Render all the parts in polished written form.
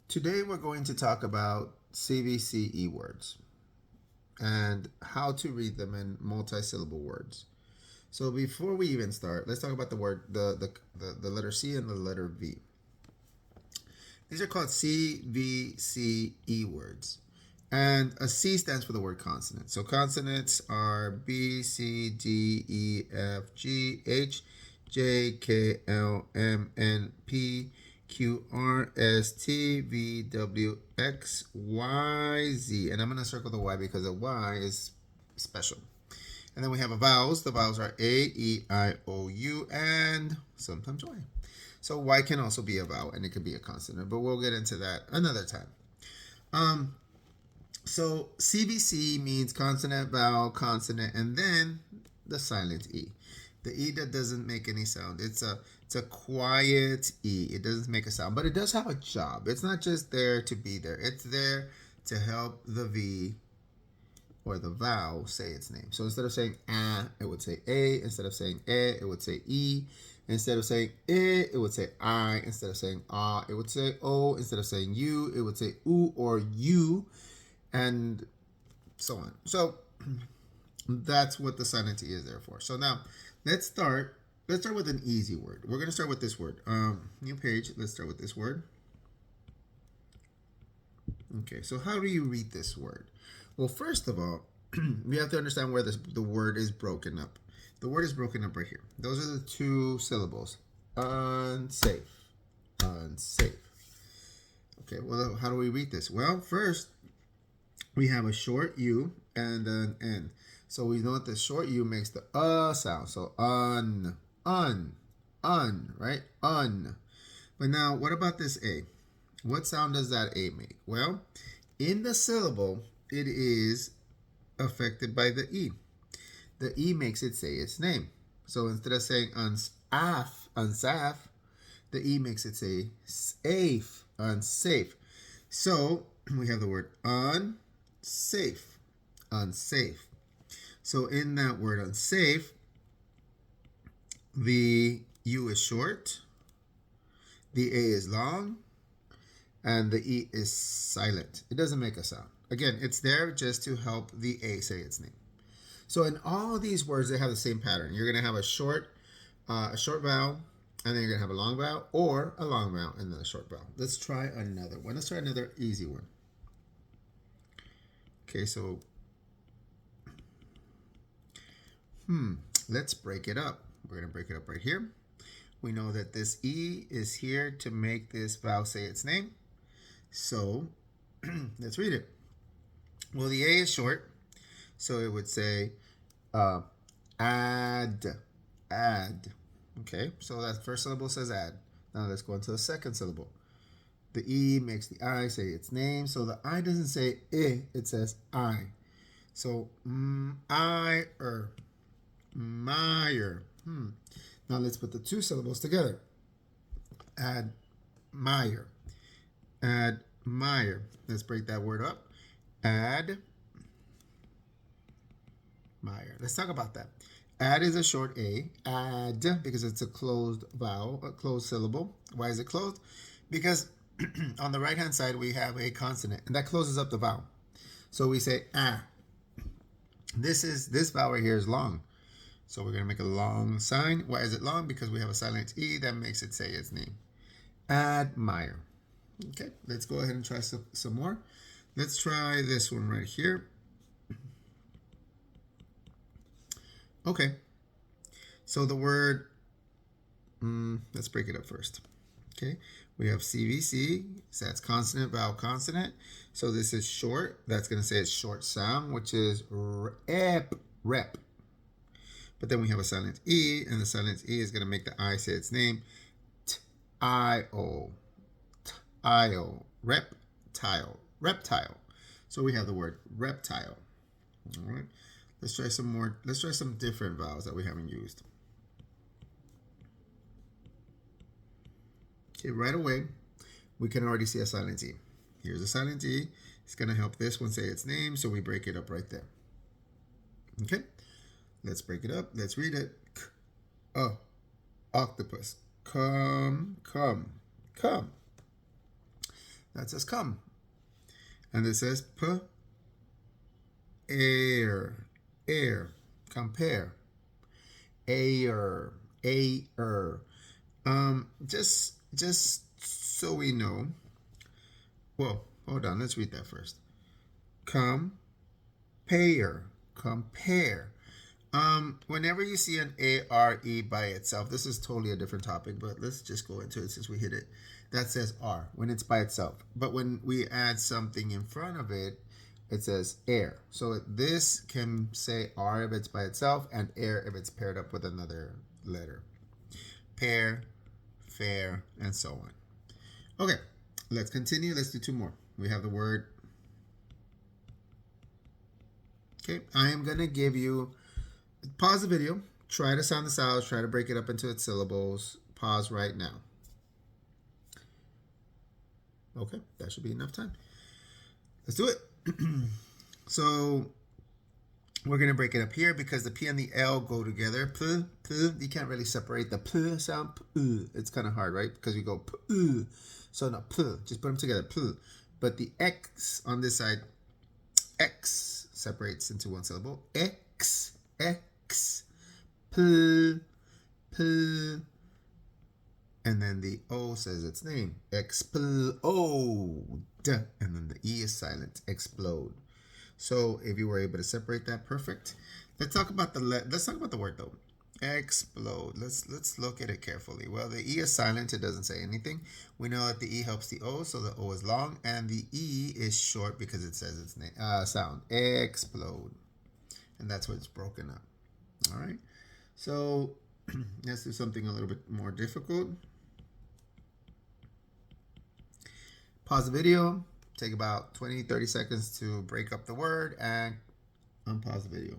Today we're going to talk about CVCE words and how to read them in multisyllable words. So before we even start, let's talk about the letter C and the letter V. These are called CVCE words. And a C stands for the word consonant. So consonants are B, C, D, E, F, G, H, J, K, L, M, N, P, Q, R, S, T, V, W, X, Y, Z. And I'm going to circle the Y because the Y is special. And then we have vowels. The vowels are A, E, I, O, U, and sometimes Y. So Y can also be a vowel and it can be a consonant, but we'll get into that another time. So CVC means consonant, vowel, consonant, and then the silent E. The E that doesn't make any sound. It's a quiet E. It doesn't make a sound, but it does have a job. It's not just there to be there. It's there to help the V or the vowel say its name. So instead of saying it would say A. Instead of saying it would say E. Instead of saying it would say I. Instead of saying it would say O. Instead of saying U, it would say oo or U, and so on. So that's what the silent E is there for. So now let's start. Let's start with an easy word. We're going to start with this word. New page. Let's start with this word. Okay, so how do you read this word? Well, first of all, we have to understand where the word is broken up. The word is broken up right here. Those are the two syllables. Unsafe. Unsafe. Okay, well, how do we read this? Well, first, we have a short U and an N. So we know that the short U makes the sound. So un, right? Un. But now, what about this A? What sound does that A make? Well, in the syllable, it is affected by the E. The E makes it say its name. So instead of saying unsaf, the E makes it say safe, unsafe. So we have the word unsafe, unsafe. So in that word unsafe, the U is short, the A is long, and the E is silent. It doesn't make a sound. Again, it's there just to help the A say its name. So in all of these words, they have the same pattern. You're going to have a short vowel, and then you're going to have a long vowel, or a long vowel and then a short vowel. Let's try another one. Let's try another easy one. Okay, so let's break it up. We're going to break it up right here. We know that this E is here to make this vowel say its name. So let's read it. Well, the A is short, so it would say add, add. Okay, so that first syllable says add. Now let's go into the second syllable. The E makes the I say its name, so the I doesn't say it says I. So Meyer. Now let's put the two syllables together. Admire. Admire. Let's break that word up. Admire. Let's talk about that. Add is a short A. Add, because it's a closed vowel, a closed syllable. Why is it closed? Because on the right-hand side, we have a consonant, and that closes up the vowel. So we say ah. This vowel right here is long. So we're going to make a long sign. Why is it long? Because we have a silent E that makes it say its name. Admire. Okay, let's go ahead and try some more. Let's try this one right here. Okay, so the word, let's break it up first. Okay, we have CVC, so that's consonant, vowel, consonant. So this is short. That's going to say it's short sound, which is rep. But then we have a silent E, and the silent E is going to make the I say its name. T-I-O. T-I-O. Reptile. So we have the word reptile. All right. Let's try some more. Let's try some different vowels that we haven't used. Okay, right away, we can already see a silent E. Here's a silent E. It's going to help this one say its name, so we break it up right there. Okay, let's break it up. Let's read it. Octopus. Come. That says come. And this says air, air, compare, air, air. Just so we know. Well, hold on. Let's read that first. Compare, compare. Whenever you see an ARE by itself, this is totally a different topic, but let's just go into it since we hit it. That says R when it's by itself. But when we add something in front of it, it says air. So this can say R if it's by itself and air if it's paired up with another letter. Pair, fair, and so on. Okay, let's continue. Let's do two more. We have the word. Okay, I am going to give you, pause the video, try to sound this out, try to break it up into its syllables. Pause right now. Okay, that should be enough time. Let's do it. So we're going to break it up here because the P and the L go together. P, P. You can't really separate the P sound. P. It's kind of hard, right? Because you go P. So no, P. Just put them together. P. But the X on this side, X separates into one syllable. X, X, P, P. And then the O says its name. Explode. And then the E is silent. Explode. So if you were able to separate that, perfect. Let's talk about the word though. Explode. Let's look at it carefully. Well, the E is silent. It doesn't say anything. We know that the E helps the O, so the O is long, and the E is short because it says its name. Sound. Explode. And that's where it's broken up. All right. So let's do something a little bit more difficult. Pause the video, take about 20-30 seconds to break up the word, and unpause the video.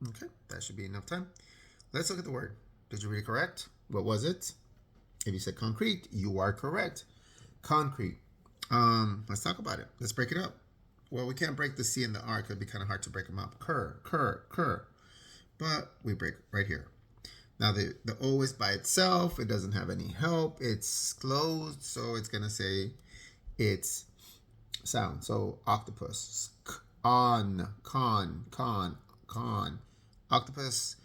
Okay, that should be enough time. Let's look at the word. Did you read it correct? What was it? If you said concrete, you are correct. Concrete. Let's talk about it. Let's break it up. Well, we can't break the C and the R because it'd be kind of hard to break them up. Cur. But we break right here. Now the O is by itself. It doesn't have any help. It's closed, so it's going to say its sound. So octopus. Con. Octopus.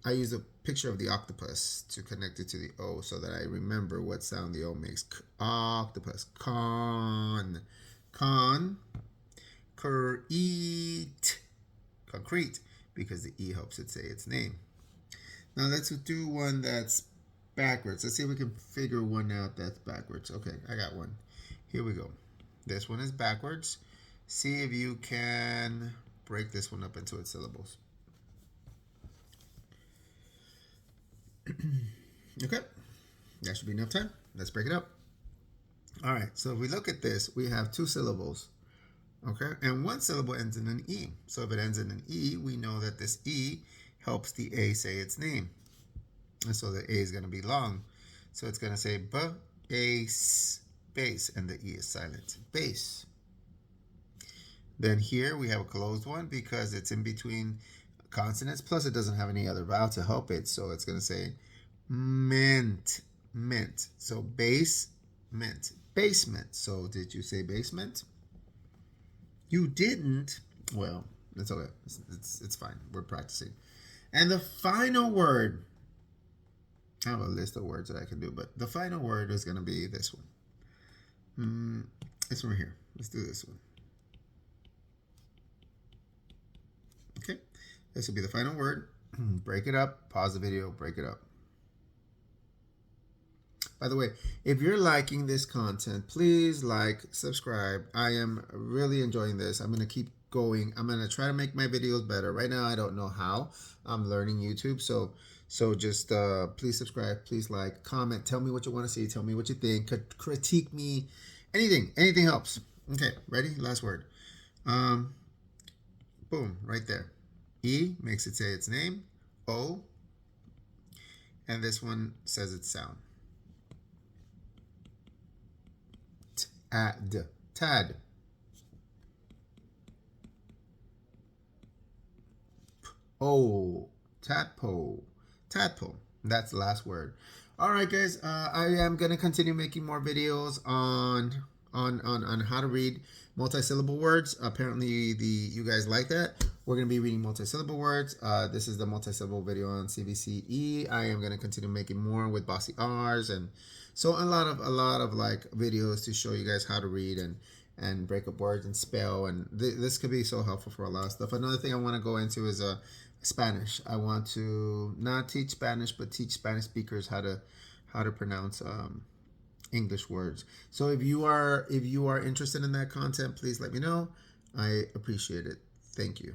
I use a picture of the octopus to connect it to the O so that I remember what sound the O makes. Octopus. Con. Concrete. Because the E helps it say its name. Now let's do one that's backwards. Let's see if we can figure one out that's backwards. Okay, I got one. Here we go. This one is backwards. See if you can break this one up into its syllables. Okay, that should be enough time. Let's break it up. All right, so if we look at this, we have two syllables. Okay, and one syllable ends in an E. So if it ends in an E, we know that this E helps the A say its name. And so the A is going to be long. So it's going to say base, and the E is silent. Base. Then here we have a closed one because it's in between consonants. Plus it doesn't have any other vowel to help it. So it's going to say mint. So basement. So did you say basement? You didn't. Well, it's okay. It's fine. We're practicing. And the final word, I have a list of words that I can do, but the final word is going to be this one. This one here. Let's do this one. Okay. This will be the final word. Break it up. Pause the video. Break it up. By the way, if you're liking this content, please like, subscribe. I am really enjoying this. I'm going to keep going. I'm going to try to make my videos better. Right now, I don't know how. I'm learning YouTube. So just please subscribe. Please like, comment. Tell me what you want to see. Tell me what you think. Critique me. Anything helps. Okay, ready? Last word. Boom, right there. E makes it say its name. O. And this one says its sound. Tad. Oh, tadpole. That's the last word. All right, guys. I am gonna continue making more videos on how to read multisyllable words. Apparently, you guys like that. We're gonna be reading multisyllable words. This is the multisyllable video on CVCE. I am gonna continue making more with bossy R's, and so a lot of like videos to show you guys how to read and break up words and spell, and this could be so helpful for a lot of stuff. Another thing I want to go into is Spanish. I want to not teach Spanish, but teach Spanish speakers how to pronounce English words. So if you are interested in that content, please let me know. I appreciate it. Thank you.